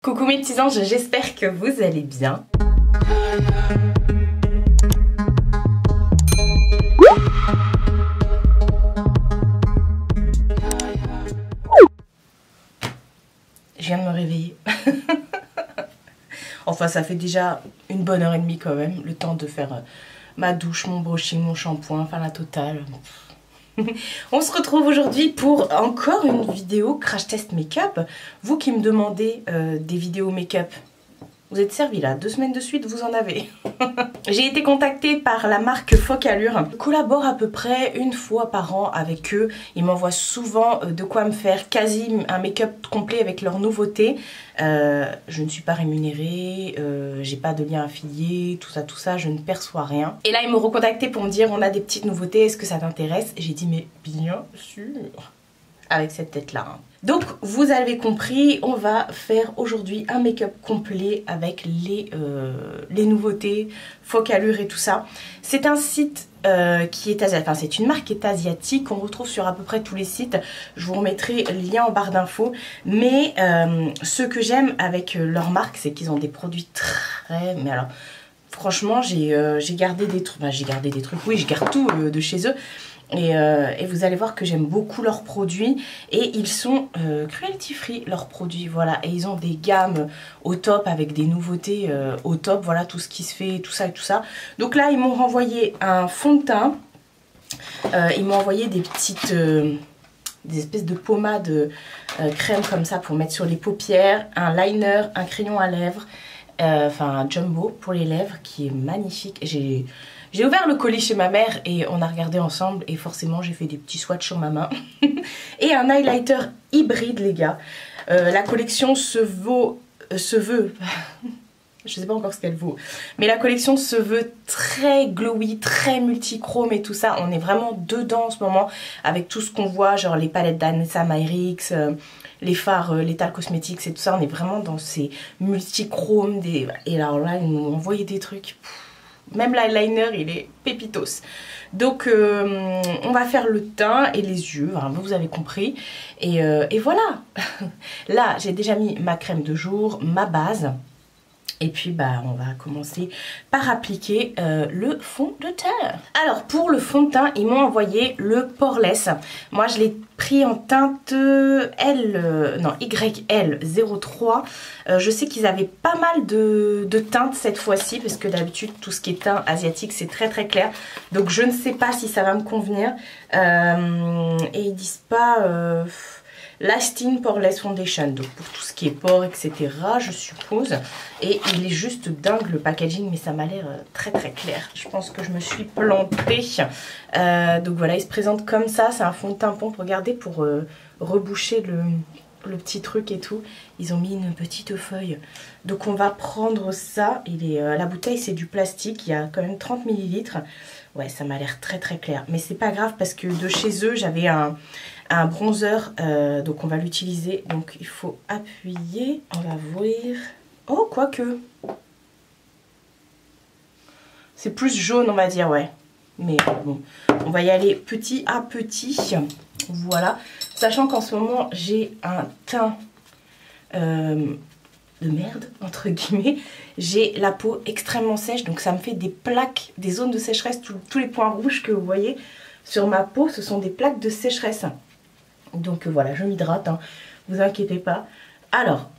Coucou mes petits anges, j'espère que vous allez bien. Je viens de me réveiller. Enfin, ça fait déjà une bonne heure et demie quand même, le temps de faire ma douche, mon brushing, mon shampoing, enfin la totale. On se retrouve aujourd'hui pour encore une vidéo crash test make-up. Vous qui me demandez des vidéos make-up, vous êtes servis là, 2 semaines de suite vous en avez. J'ai été contactée par la marque Focallure. Je collabore à peu près 1 fois par an avec eux. Ils m'envoient souvent de quoi me faire quasi un make-up complet avec leurs nouveautés. Je ne suis pas rémunérée, j'ai pas de lien affilié, tout ça, je ne perçois rien. Et là ils m'ont recontacté pour me dire on a des petites nouveautés, est-ce que ça t'intéresse? J'ai dit mais bien sûr, avec cette tête là. Hein. Donc vous avez compris, on va faire aujourd'hui un make-up complet avec les nouveautés, Focallure et tout ça. C'est un site qui est asiatique, enfin c'est une marque qui est asiatique, qu'on retrouve sur à peu près tous les sites. Je vous remettrai le lien en barre d'infos. Mais ce que j'aime avec leur marque, c'est qu'ils ont des produits très... Mais alors, franchement, j'ai gardé des trucs, oui, je garde tout de chez eux. Et vous allez voir que j'aime beaucoup leurs produits et ils sont cruelty free leurs produits, voilà, et ils ont des gammes au top avec des nouveautés au top, voilà, tout ce qui se fait, tout ça et tout ça. Donc là ils m'ont renvoyé un fond de teint, ils m'ont envoyé des petites des espèces de pommades crème comme ça pour mettre sur les paupières, un liner, un crayon à lèvres, enfin un jumbo pour les lèvres qui est magnifique. J'ai ouvert le colis chez ma mère et on a regardé ensemble et forcément j'ai fait des petits swatchs sur ma main. Et un highlighter hybride les gars. La collection se veut, je sais pas encore ce qu'elle vaut, mais la collection se veut très glowy, très multichrome et tout ça. On est vraiment dedans en ce moment avec tout ce qu'on voit, genre les palettes d'Anessa Myrix, les fards Lethal Cosmetics et tout ça. On est vraiment dans ces multichromes. Et alors là ils m'ont envoyé des trucs... Même l'eyeliner il est pépitos. Donc on va faire le teint et les yeux, hein, vous avez compris. Et voilà. Là j'ai déjà mis ma crème de jour, ma base. Et puis bah on va commencer par appliquer le fond de teint. Alors pour le fond de teint ils m'ont envoyé le Poreless. Moi je l'ai pris en teinte YL03. Je sais qu'ils avaient pas mal de teintes cette fois-ci parce que d'habitude tout ce qui est teint asiatique c'est très très clair. Donc je ne sais pas si ça va me convenir. Et ils disent pas... Lasting Poreless Foundation, donc pour tout ce qui est pores etc je suppose. Et il est juste dingue le packaging, mais ça m'a l'air très très clair. Je pense que je me suis plantée. Donc voilà, il se présente comme ça, c'est un fond de teint pompe, regardez, pour reboucher le petit truc et tout. Ils ont mis une petite feuille. Donc on va prendre ça, la bouteille c'est du plastique, il y a quand même 30 ml. Ouais, ça m'a l'air très très clair, mais c'est pas grave parce que de chez eux j'avais un bronzer, donc on va l'utiliser. Donc il faut appuyer, on va voir. Oh, quoique c'est plus jaune on va dire, ouais. Mais bon, on va y aller petit à petit. Voilà, sachant qu'en ce moment j'ai un teint de merde entre guillemets. J'ai la peau extrêmement sèche, donc ça me fait des plaques, des zones de sécheresse. Tous les points rouges que vous voyez sur ma peau, ce sont des plaques de sécheresse. Donc voilà, je m'hydrate, hein, vous inquiétez pas. Alors,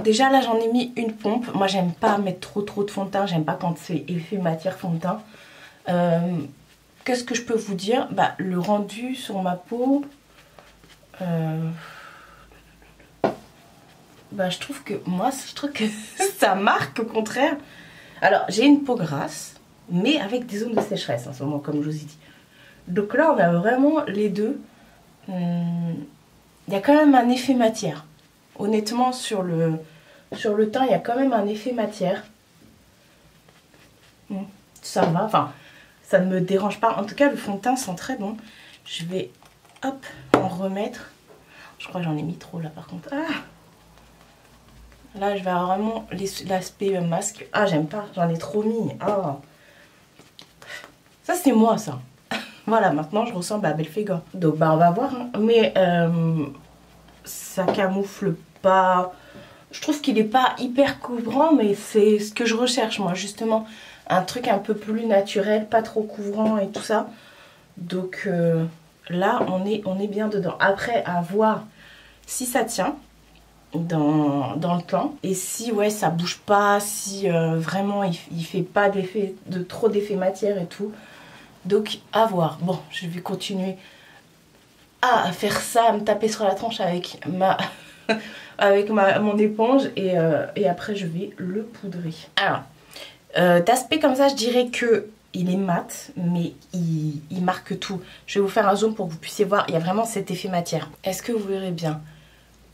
déjà là j'en ai mis une pompe. Moi j'aime pas mettre trop de fond de teint, j'aime pas quand c'est effet matière fond de teint. Qu'est-ce que je peux vous dire? Bah le rendu sur ma peau, bah je trouve que ça marque au contraire. Alors j'ai une peau grasse, mais avec des zones de sécheresse en ce moment comme je vous ai dit. Donc là on a vraiment les deux. Il y a quand même un effet matière. Honnêtement sur le teint il y a quand même un effet matière. Ça va, enfin ça ne me dérange pas. En tout cas le fond de teint sent très bon. Je vais hop en remettre. Je crois que j'en ai mis trop là par contre. Ah, là je vais avoir vraiment l'aspect masque. Ah j'aime pas, j'en ai trop mis. Ah. Ça c'est moi ça. Voilà, maintenant je ressemble à Belphégor. Donc bah on va voir, hein. Mais ça camoufle pas Je trouve qu'il n'est pas hyper couvrant, mais c'est ce que je recherche moi, justement. Un truc un peu plus naturel, pas trop couvrant et tout ça. Donc là, on est bien dedans. Après, à voir si ça tient dans le temps. Et si ouais, ça bouge pas, si vraiment il fait pas trop d'effet matière et tout. Donc à voir. Bon, je vais continuer à faire ça, à me taper sur la tranche avec mon éponge et après je vais le poudrer. Alors, d'aspect comme ça, je dirais que il est mat, mais il marque tout. Je vais vous faire un zoom pour que vous puissiez voir. Il y a vraiment cet effet matière. Est-ce que vous verrez bien?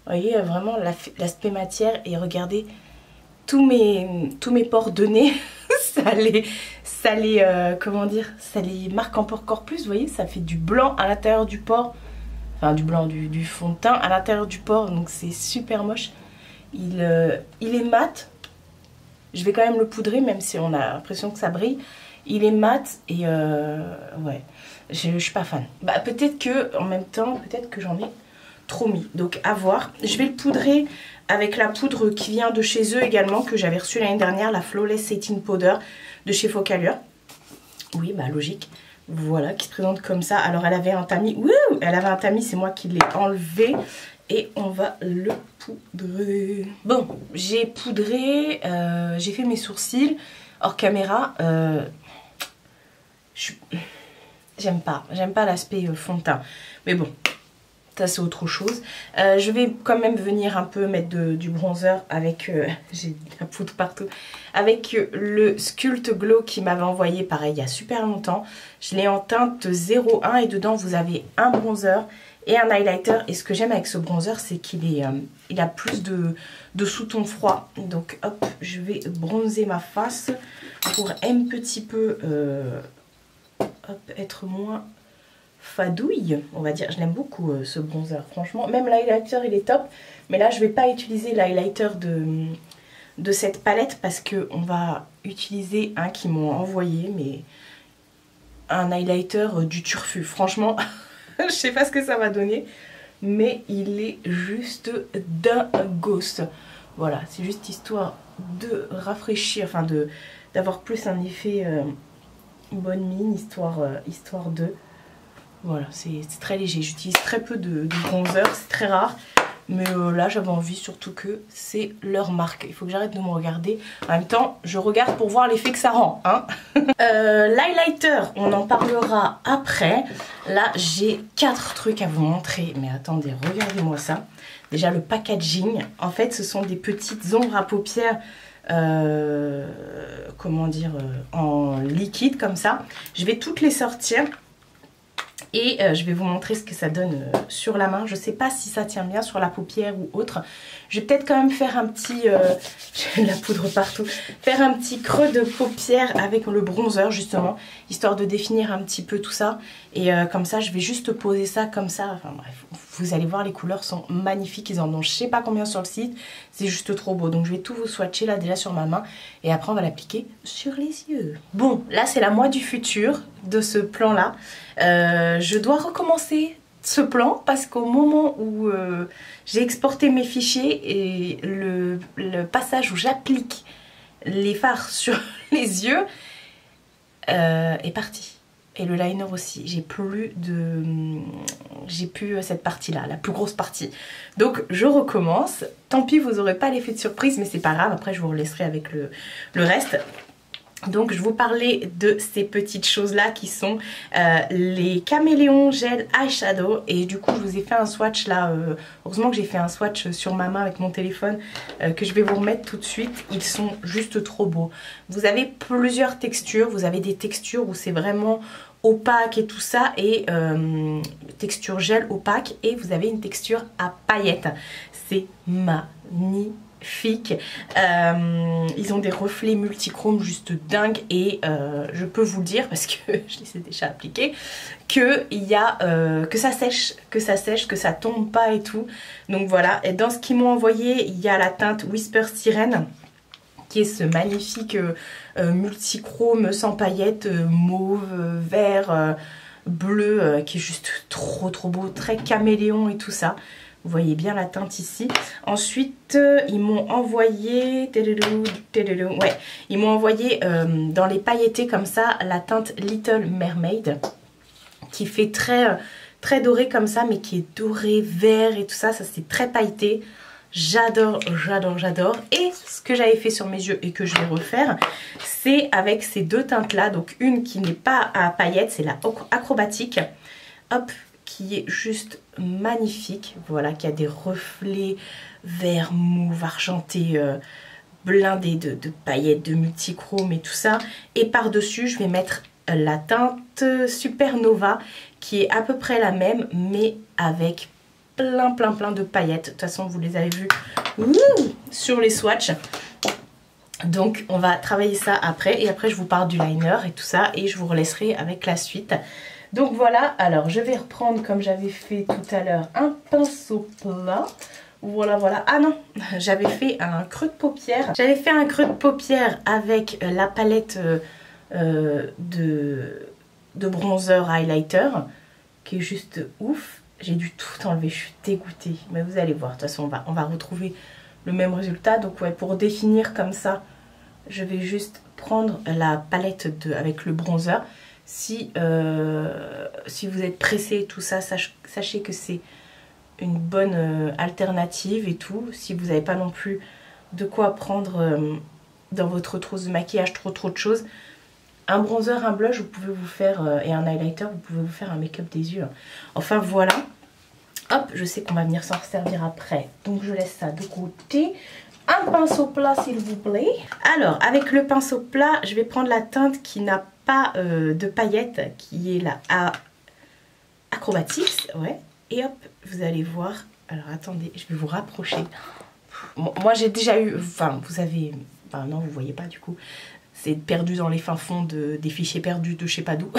Vous voyez, il y a vraiment l'aspect matière et regardez tous mes pores de nez. Comment dire, ça les marque encore plus. Vous voyez, ça fait du blanc à l'intérieur du pore. Enfin, du blanc, du fond de teint à l'intérieur du pore. Donc c'est super moche. Il est mat. Je vais quand même le poudrer, même si on a l'impression que ça brille. Il est mat et ouais, je suis pas fan. Bah, peut-être que, en même temps, peut-être que j'en ai trop mis. Donc à voir. Je vais le poudrer avec la poudre qui vient de chez eux également, que j'avais reçue l'année dernière, la Flawless Setting Powder de chez Focallure. Oui, bah logique. Voilà, qui se présente comme ça. Alors elle avait un tamis. Wouh, elle avait un tamis, c'est moi qui l'ai enlevé. Et on va le poudrer. Bon, j'ai poudré, j'ai fait mes sourcils hors caméra. J'aime pas l'aspect fond de teint. Mais bon, ça c'est autre chose. Je vais quand même venir un peu mettre du bronzer avec, j'ai de la poudre partout, avec le Sculpt Glow qui m'avait envoyé pareil il y a super longtemps. Je l'ai en teinte 01 et dedans vous avez un bronzer et un highlighter. Et ce que j'aime avec ce bronzer, c'est qu'il a plus de sous-ton froid. Donc hop, je vais bronzer ma face pour un petit peu être moins fadouille, on va dire. Je l'aime beaucoup ce bronzer, franchement. Même l'highlighter, il est top. Mais là, je vais pas utiliser l'highlighter de cette palette parce qu'on va utiliser un qu'ils m'ont envoyé, mais un highlighter du Turfu. Franchement, je sais pas ce que ça va donner, mais il est juste dingos. Voilà, c'est juste histoire de rafraîchir, enfin d'avoir plus un effet bonne mine, histoire de... Voilà, c'est très léger. J'utilise très peu de bronzer, c'est très rare. Mais là, j'avais envie, surtout que c'est leur marque. Il faut que j'arrête de me regarder. En même temps, je regarde pour voir l'effet que ça rend. Hein. L'highlighter, on en parlera après. Là, j'ai 4 trucs à vous montrer. Mais attendez, regardez-moi ça. Déjà, le packaging. En fait, ce sont des petites ombres à paupières. Comment dire, en liquide comme ça. Je vais toutes les sortir. Et je vais vous montrer ce que ça donne sur la main. Je ne sais pas si ça tient bien sur la paupière ou autre. Je vais peut-être quand même faire un petit... j'ai de la poudre partout. Faire un petit creux de paupière avec le bronzer justement. Histoire de définir un petit peu tout ça. Et comme ça, je vais juste poser ça comme ça. Enfin bref, vous allez voir, les couleurs sont magnifiques. Ils en ont je sais pas combien sur le site. C'est juste trop beau. Donc je vais tout vous swatcher là déjà sur ma main. Et après on va l'appliquer sur les yeux. Bon, là c'est la moi du futur de ce plan là. Je dois recommencer ce plan parce qu'au moment où j'ai exporté mes fichiers et le passage où j'applique les fards sur les yeux est parti. Et le liner aussi. J'ai plus cette partie là, la plus grosse partie. Donc je recommence. Tant pis, vous n'aurez pas l'effet de surprise, mais c'est pas grave. Après je vous laisserai avec le reste. Donc je vous parlais de ces petites choses là qui sont les caméléons gel eyeshadow. Et du coup je vous ai fait un swatch là, heureusement que j'ai fait un swatch sur ma main avec mon téléphone que je vais vous remettre tout de suite. Ils sont juste trop beaux. Vous avez plusieurs textures, vous avez des textures où c'est vraiment opaque et tout ça, et texture gel opaque, et vous avez une texture à paillettes. C'est magnifique. Ils ont des reflets multichromes juste dingues, et je peux vous le dire parce que je les ai déjà appliqués, que ça sèche, que ça tombe pas et tout. Donc voilà, et dans ce qu'ils m'ont envoyé, il y a la teinte Whisper Sirène, qui est ce magnifique multichrome sans paillettes, mauve, vert, bleu, qui est juste trop beau, très caméléon et tout ça. Vous voyez bien la teinte ici. Ensuite, ils m'ont envoyé... Ouais, ils m'ont envoyé dans les pailletés comme ça, la teinte Little Mermaid. Qui fait très doré comme ça, mais qui est doré, vert et tout ça. Ça, c'est très pailleté. J'adore, j'adore, j'adore. Et ce que j'avais fait sur mes yeux et que je vais refaire, c'est avec ces deux teintes-là. Donc une qui n'est pas à paillettes, c'est la acrobatique. Hop, qui est juste magnifique. Voilà, qui a des reflets vert mauve, argenté, blindés de paillettes, de multichromes et tout ça. Et par-dessus, je vais mettre la teinte Supernova, qui est à peu près la même, mais avec plein de paillettes. De toute façon, vous les avez vues sur les swatchs. Donc, on va travailler ça après. Et après, je vous parle du liner et tout ça. Et je vous relaisserai avec la suite. Donc, voilà. Alors, je vais reprendre, comme j'avais fait tout à l'heure, un pinceau plat. Voilà, voilà. Ah non, j'avais fait un creux de paupière. J'avais fait un creux de paupière avec la palette de bronzer highlighter, qui est juste ouf. J'ai dû tout enlever, je suis dégoûtée. Mais vous allez voir, de toute façon, on va retrouver le même résultat. Donc ouais, pour définir comme ça, je vais juste prendre la palette avec le bronzer. Si vous êtes pressé et tout ça, sachez que c'est une bonne alternative et tout. Si vous n'avez pas non plus de quoi prendre dans votre trousse de maquillage trop de choses, un bronzer, un blush, vous pouvez vous faire, et un highlighter, vous pouvez vous faire un make-up des yeux. Enfin voilà. Hop, je sais qu'on va venir s'en servir après. Donc je laisse ça de côté. Un pinceau plat s'il vous plaît. Alors, avec le pinceau plat, je vais prendre la teinte qui n'a pas de paillettes, qui est la Acrobatics. Ouais. Et hop, vous allez voir. Alors attendez, je vais vous rapprocher. Moi j'ai déjà eu, enfin vous avez, enfin non vous voyez pas du coup. C'est perdu dans les fins fonds des fichiers perdus de je sais pas d'où.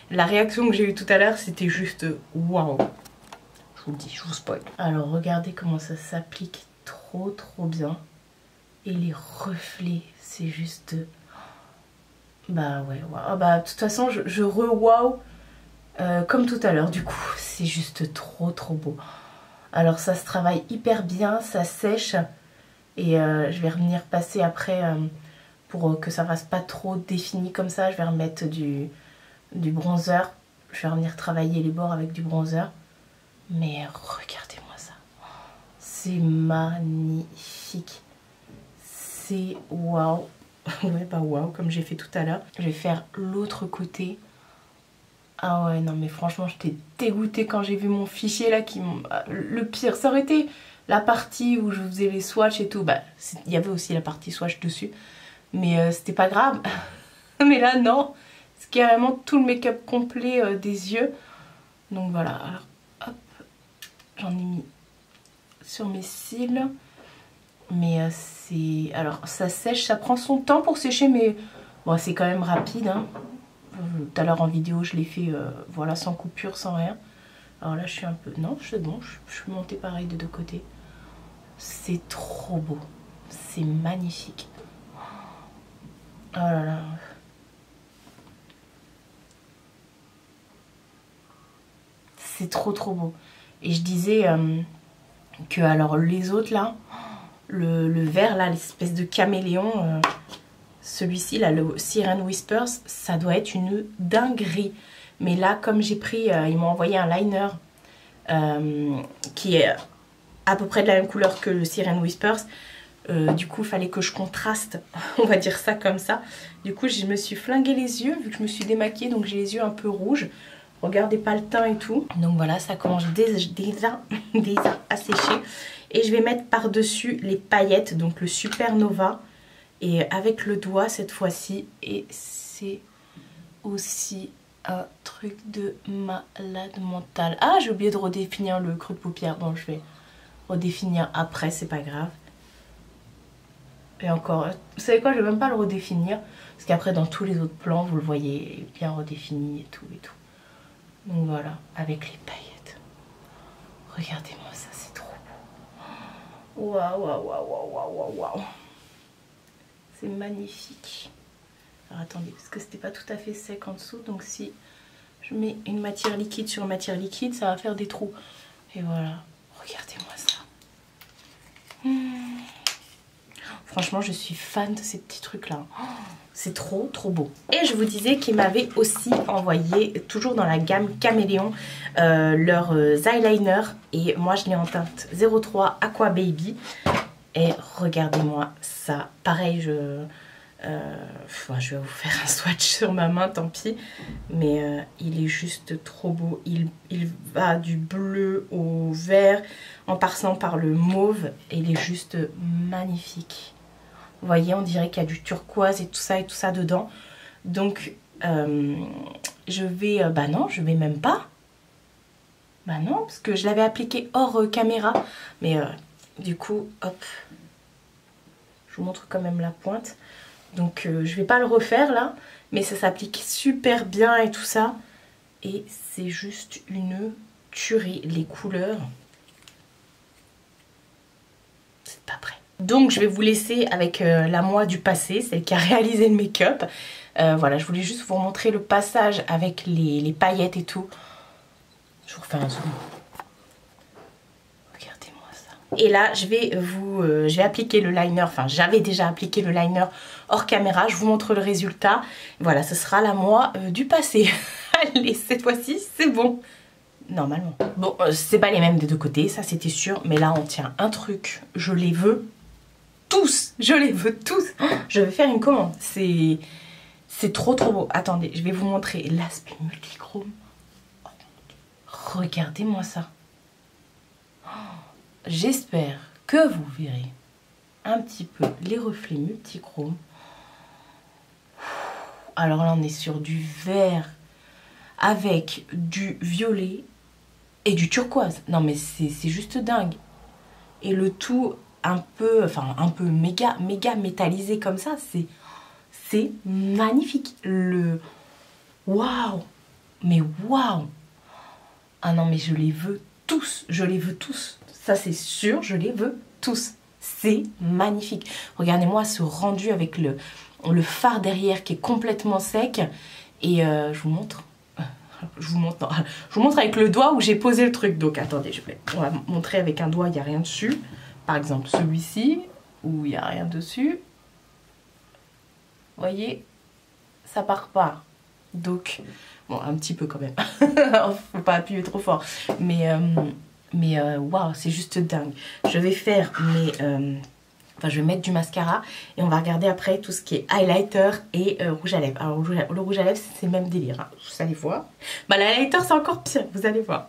La réaction que j'ai eue tout à l'heure, c'était juste waouh. Je vous le dis, je vous spoil. Alors regardez comment ça s'applique trop bien. Et les reflets, c'est juste... Bah ouais, waouh. Bah de toute façon, je re-wow comme tout à l'heure du coup. C'est juste trop beau. Alors ça se travaille hyper bien, ça sèche. Et je vais revenir passer après... pour que ça fasse pas trop défini comme ça, je vais remettre du bronzer. Je vais revenir travailler les bords avec du bronzer. Mais regardez-moi ça. C'est magnifique. C'est waouh. Ouais, bah waouh, comme j'ai fait tout à l'heure. Je vais faire l'autre côté. Ah ouais, non mais franchement, j'étais dégoûtée quand j'ai vu mon fichier là. Le pire, ça aurait été la partie où je faisais les swatchs et tout. Bah, il y avait aussi la partie swatch dessus. Mais c'était pas grave. Mais là, non. C'est carrément tout le make-up complet des yeux. Donc voilà. Alors, hop. J'en ai mis sur mes cils. Mais c'est... Alors, ça sèche. Ça prend son temps pour sécher. Mais bon, c'est quand même rapide. Hein. Tout à l'heure en vidéo, je l'ai fait voilà, sans coupure, sans rien. Alors là, je suis un peu... Non, c'est bon. Je suis montée pareil de deux côtés. C'est trop beau. C'est magnifique. Oh là là. C'est trop beau. Et je disais que alors les autres là, le vert là, l'espèce de caméléon, celui-ci là, le Siren Whispers, ça doit être une dinguerie. Mais là, comme j'ai pris, ils m'ont envoyé un liner qui est à peu près de la même couleur que le Siren Whispers. Du coup, il fallait que je contraste, on va dire ça comme ça. Du coup, je me suis flingué les yeux, vu que je me suis démaquillée, donc j'ai les yeux un peu rouges. Regardez pas le teint et tout. Donc voilà, ça commence déjà à sécher. Et je vais mettre par-dessus les paillettes, donc le Supernova. Et avec le doigt cette fois-ci. Et c'est aussi un truc de malade mental. Ah, j'ai oublié de redéfinir le creux de paupière. Bon, je vais redéfinir après, c'est pas grave. Et encore, vous savez quoi, je vais même pas le redéfinir. Parce qu'après, dans tous les autres plans, vous le voyez bien redéfini et tout. Donc voilà, avec les paillettes. Regardez-moi ça, c'est trop beau. Waouh. C'est magnifique. Alors attendez, parce que c'était pas tout à fait sec en dessous. Donc si je mets une matière liquide sur matière liquide, ça va faire des trous. Et voilà. Regardez-moi ça. Franchement, je suis fan de ces petits trucs-là. Oh, c'est trop, trop beau. Et je vous disais qu'ils m'avaient aussi envoyé, toujours dans la gamme Caméléon, leurs eyeliners. Et moi, je l'ai en teinte 03 Aqua Baby. Et regardez-moi ça. Pareil, je vais vous faire un swatch sur ma main, tant pis. Mais il est juste trop beau. Il va du bleu au vert en passant par le mauve. Et il est juste magnifique. Vous voyez, on dirait qu'il y a du turquoise et tout ça dedans. Donc, je vais... bah non, je vais même pas. Bah non, parce que je l'avais appliqué hors caméra. Mais du coup, hop. Je vous montre quand même la pointe. Donc, je vais pas le refaire là. Mais ça s'applique super bien et tout ça. Et c'est juste une tuerie. Les couleurs... c'est pas prêt. Donc je vais vous laisser avec la moi du passé, celle qui a réalisé le make-up. Voilà, je voulais juste vous montrer le passage avec les paillettes et tout. Je vous refais un zoom. Regardez-moi ça. Et là, je vais appliquer le liner. Enfin, j'avais déjà appliqué le liner hors caméra. Je vous montre le résultat. Voilà, ce sera la moi du passé. Allez, cette fois-ci, c'est bon. Normalement. Bon, c'est pas les mêmes des deux côtés, ça c'était sûr. Mais là, on tient un truc. Je les veux tous. Je les veux tous. Je vais faire une commande. C'est trop trop beau. Attendez, je vais vous montrer l'aspect multichrome. Oh, regardez-moi ça. J'espère que vous verrez un petit peu les reflets multichrome. Alors là, on est sur du vert avec du violet et du turquoise. Non mais c'est juste dingue. Et le tout un peu méga métallisé comme ça, c'est magnifique. Le waouh, mais waouh. Ah non mais je les veux tous, je les veux tous. Ça c'est sûr, je les veux tous. C'est magnifique. Regardez-moi ce rendu avec le fard derrière qui est complètement sec. Et je vous montre. Je vous montre avec le doigt où j'ai posé le truc. Donc attendez, on va montrer avec un doigt, il n'y a rien dessus. Par exemple celui-ci, où il n'y a rien dessus. Vous voyez, ça part pas. Donc, bon, un petit peu quand même. Faut pas appuyer trop fort. Mais waouh, c'est juste dingue. Je vais faire je vais mettre du mascara et on va regarder après tout ce qui est highlighter et rouge à lèvres. Alors le rouge à lèvres c'est le même délire, hein. Vous allez voir. Bah l'highlighter c'est encore pire, vous allez voir.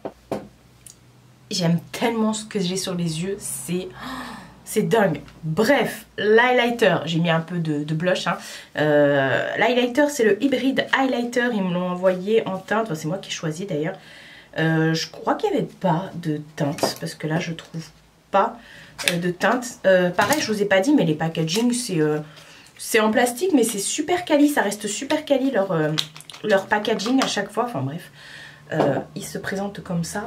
J'aime tellement ce que j'ai sur les yeux, c'est dingue. Bref, l'highlighter, j'ai mis un peu de blush, hein. L'highlighter c'est le hybride highlighter, ils me l'ont envoyé en teinte, enfin, c'est moi qui ai choisi d'ailleurs. Je crois qu'il n'y avait pas de teinte parce que là je trouve pas de teinte. Pareil, je vous ai pas dit, mais les packaging c'est en plastique, mais c'est super quali, ça reste super quali leur packaging à chaque fois. Enfin bref, ils se présentent comme ça,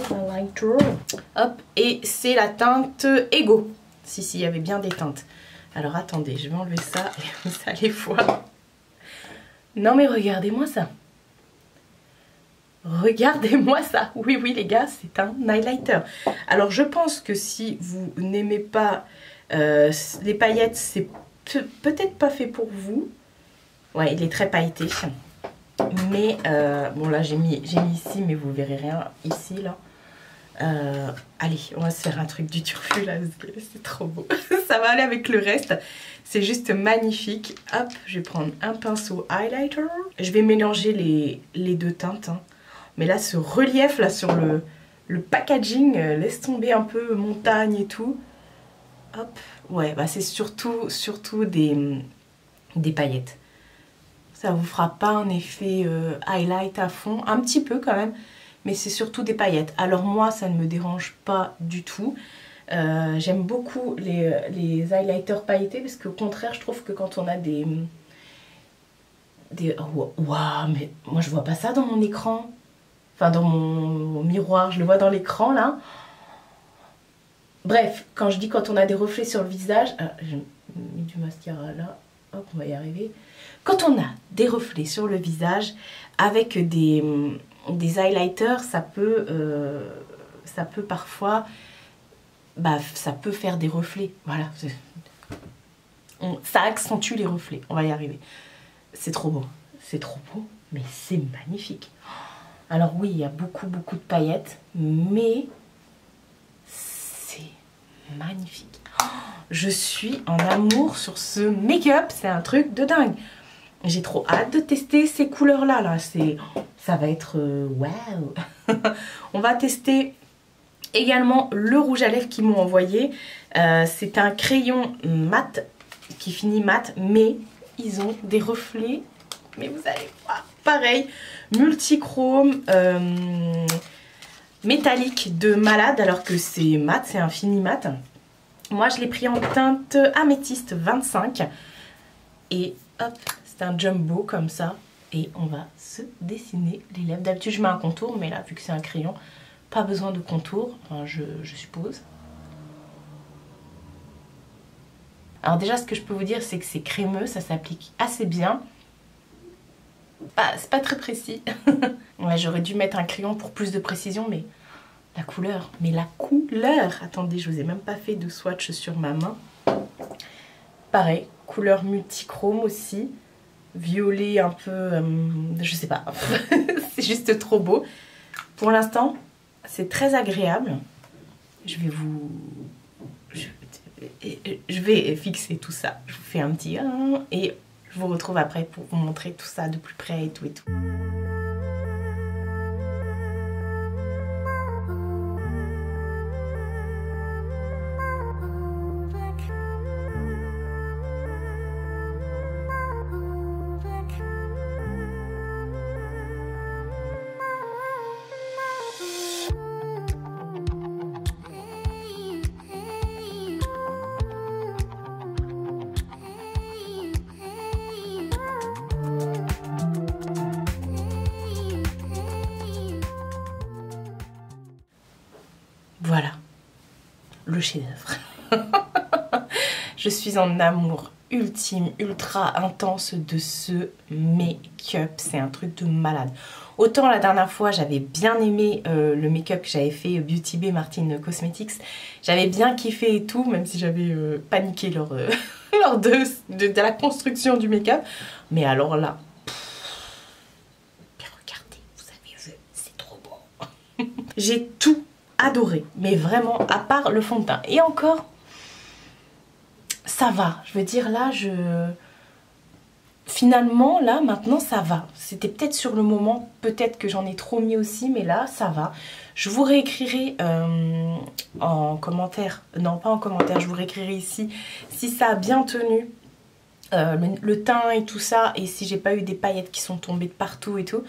hop, et c'est la teinte Ego. Si, il y avait bien des teintes. Alors attendez, je vais enlever ça et vous allez voir. Non mais regardez-moi ça. Regardez-moi ça. Oui, oui, les gars, c'est un highlighter. Alors, je pense que si vous n'aimez pas les paillettes, c'est peut-être pas fait pour vous. Ouais, il est très pailleté. Mais, bon, là, j'ai mis ici, mais vous verrez rien ici, là. Allez, on va se faire un truc du turfu, là, parce que c'est trop beau. Ça va aller avec le reste. C'est juste magnifique. Hop, je vais prendre un pinceau highlighter. Je vais mélanger les deux teintes, hein. Mais là, ce relief là sur le packaging, laisse tomber un peu montagne et tout. Hop, ouais, bah c'est surtout des paillettes. Ça vous fera pas un effet highlight à fond, un petit peu quand même, mais c'est surtout des paillettes. Alors moi, ça ne me dérange pas du tout. J'aime beaucoup les highlighters pailletés parce qu'au contraire, je trouve que quand on a waouh, mais moi je vois pas ça dans mon écran. Enfin, dans mon miroir, je le vois dans l'écran, là. Bref, quand je dis quand on a des reflets sur le visage... j'ai mis du mascara, là. Hop, on va y arriver. Quand on a des reflets sur le visage, avec des highlighters, ça peut parfois bah, ça peut faire des reflets. Voilà. Ça accentue les reflets. On va y arriver. C'est trop beau. C'est trop beau, mais c'est magnifique. Alors oui, il y a beaucoup de paillettes, mais c'est magnifique. Je suis en amour sur ce make-up. C'est un truc de dingue. J'ai trop hâte de tester ces couleurs-là. Là. Ça va être waouh. On va tester également le rouge à lèvres qu'ils m'ont envoyé. C'est un crayon mat qui finit mat, mais ils ont des reflets. Mais vous allez voir, pareil, multichrome, métallique de malade, alors que c'est mat, c'est un fini mat. Moi, je l'ai pris en teinte améthyste 25. Et hop, c'est un jumbo comme ça. Et on va se dessiner les lèvres. D'habitude, je mets un contour, mais là, vu que c'est un crayon, pas besoin de contour, enfin, je suppose. Alors déjà, ce que je peux vous dire, c'est que c'est crémeux, ça s'applique assez bien. C'est pas très précis. Ouais, j'aurais dû mettre un crayon pour plus de précision, mais la couleur. Attendez, je vous ai même pas fait de swatch sur ma main. Pareil, couleur multichrome aussi. Violet un peu, je sais pas. C'est juste trop beau. Pour l'instant, c'est très agréable. Je vais fixer tout ça. Je vous fais un petit et je vous retrouve après pour vous montrer tout ça de plus près et tout. Voilà, le chef-d'œuvre. Je suis en amour ultime, ultra intense de ce make-up. C'est un truc de malade. Autant la dernière fois, j'avais bien aimé le make-up que j'avais fait Beauty Bay Martin Cosmetics. J'avais bien kiffé et tout, même si j'avais paniqué lors de la construction du make-up. Mais alors là, regardez, vous avez vu, c'est trop beau. J'ai tout adoré, mais vraiment, à part le fond de teint. Et encore, ça va. Je veux dire, là, finalement, là, maintenant, ça va. C'était peut-être sur le moment, peut-être que j'en ai trop mis aussi, mais là, ça va. Je vous réécrirai en commentaire, non, pas en commentaire, je vous réécrirai ici, si ça a bien tenu, le teint et tout ça, et si j'ai pas eu des paillettes qui sont tombées de partout et tout.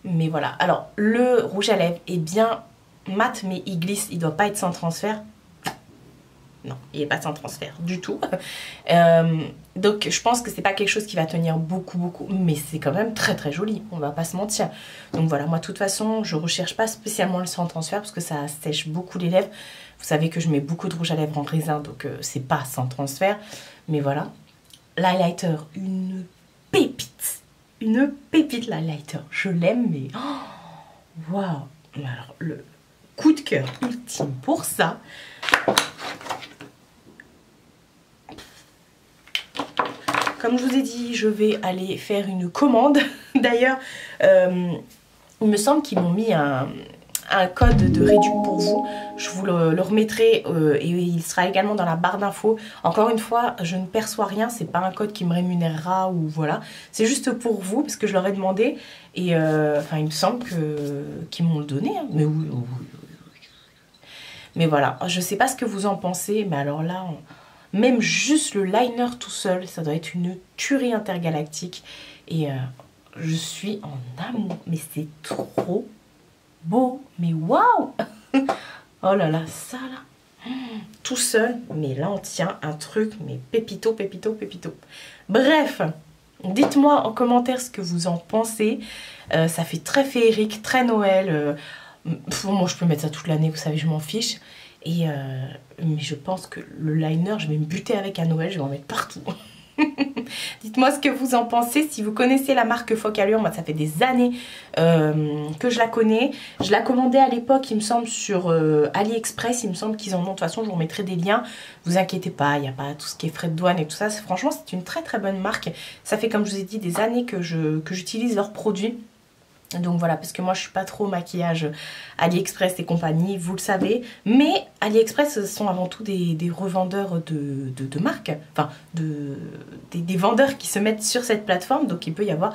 Mais voilà. Alors, le rouge à lèvres est bien mat, mais il glisse, il doit pas être sans transfert. Non, il n'est pas sans transfert du tout. Donc je pense que c'est pas quelque chose qui va tenir beaucoup, mais c'est quand même très joli, on va pas se mentir. Donc voilà, moi de toute façon, je recherche pas spécialement le sans transfert parce que ça sèche beaucoup les lèvres. Vous savez que je mets beaucoup de rouge à lèvres en raisin, donc c'est pas sans transfert. Mais voilà, l'highlighter, une pépite l'highlighter. Je l'aime, mais waouh. Alors le coup de cœur ultime pour ça. Comme je vous ai dit, je vais aller faire une commande. D'ailleurs, il me semble qu'ils m'ont mis un code de réduc pour vous. Je vous le remettrai et il sera également dans la barre d'infos. Encore une fois, je ne perçois rien. C'est pas un code qui me rémunérera ou voilà. C'est juste pour vous parce que je leur ai demandé. Et enfin, il me semble qu'ils m'ont le donné. Hein. Mais oui. Mais voilà, je sais pas ce que vous en pensez. Mais alors là... Même juste le liner tout seul, ça doit être une tuerie intergalactique. Et je suis en amour. Mais c'est trop beau. Mais waouh. Oh là là, ça là. Tout seul. Mais là, on tient un truc. Mais pépito. Bref, dites-moi en commentaire ce que vous en pensez. Ça fait très féerique, très Noël. Moi, je peux mettre ça toute l'année, vous savez, je m'en fiche. Et mais je pense que le liner, je vais me buter avec à Noël, je vais en mettre partout. Dites-moi ce que vous en pensez. Si vous connaissez la marque Focallure, moi ça fait des années que je la connais. Je la commandais à l'époque, il me semble, sur AliExpress. Il me semble qu'ils en ont. De toute façon, je vous remettrai des liens. Vous inquiétez pas, il n'y a pas tout ce qui est frais de douane et tout ça. Franchement, c'est une très très bonne marque. Ça fait, comme je vous ai dit, des années que j'utilise leurs produits. Donc voilà, parce que moi je suis pas trop maquillage AliExpress et compagnie, vous le savez. Mais AliExpress, ce sont avant tout des revendeurs de marques. Enfin, des vendeurs qui se mettent sur cette plateforme. Donc il peut y avoir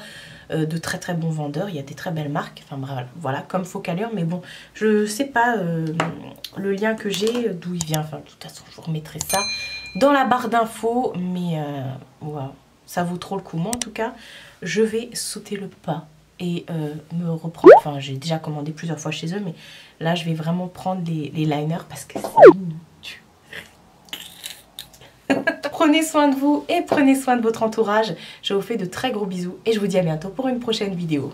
de très très bons vendeurs. Il y a des très belles marques. Enfin voilà, comme Focallure. Mais bon, je sais pas le lien que j'ai, d'où il vient. Enfin, de toute façon, je vous remettrai ça dans la barre d'infos. Mais wow, ça vaut trop le coup. Moi en tout cas, je vais sauter le pas et me reprendre, enfin j'ai déjà commandé plusieurs fois chez eux, mais là je vais vraiment prendre les liners parce que ça me tue. Prenez soin de vous et prenez soin de votre entourage. Je vous fais de très gros bisous et je vous dis à bientôt pour une prochaine vidéo.